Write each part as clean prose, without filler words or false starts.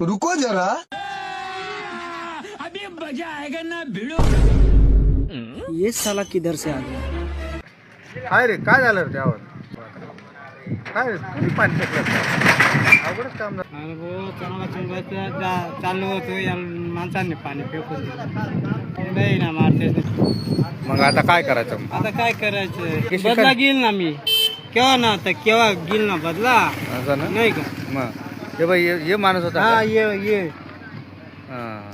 रुको जरा, अभी मजा आएगा ना भिड़ो। ये साला किधर से आ गया? काय रे, काय झालं रे त्यावर? काय रे, कुणी पाणी फेकलं? अवघडच काम झालं. अरे वो चांगला चालू होतो या माणसांनी पाणी फेकून दिलं. नाही ना मारतेच नाही. मग आता काय करायचं? आता काय करायचं? बदला घेईल ना मी. केव्हा ना तर केव्हा घेईल ना बदला, असं ना? नाही का? मग हे बाई हे माणूस होता हा का? ये हां.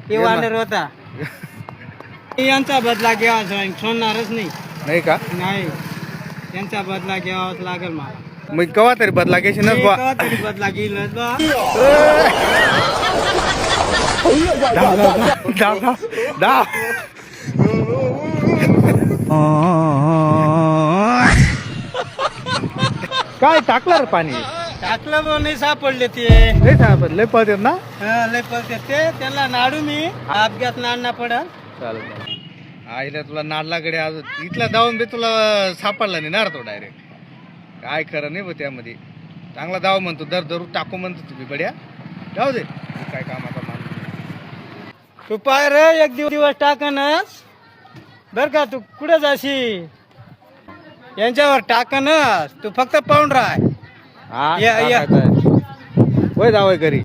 ते वानर होता. यांचा बदला घ्यावा सोडणारच नाही. नाही का? नाही, यांचा बदला घ्यावाच लागेल मला. मग केव्हा तरी बदला घेशील ना बुवा. केव्हा तरी बदला घेईलच बा. दा काय टाकलं रे पाणी? टाकलं पण नाही सापडले ते. नाही साहेब लय पळतात ना. हा, लय पळते ते. त्यांना नाडू मी अपघात नाडना पडल. चालेल. आईला तुला नाडला गडे आज इथला जाऊन बी तुला सापडला नाही ना रे तो डायरेक्ट. काय खरं नाही बघ त्यामध्ये. चांगला दाव म्हणतो, दर दरू टाकू म्हणतो तुम्ही बड्या. जाऊ दे, काय कामाचा मान. तू पाय रे, एक दिवस टाकनच बर का. तू कुठे जाशी यांच्यावर टाकनच. तू फक्त पाहून राह. हा, या, या. टाकायचं आहे. होय जावय घरी.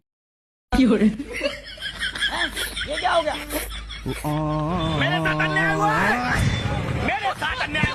मेरे साथ अन्याय हुआ है। मेरे साथ अन्याय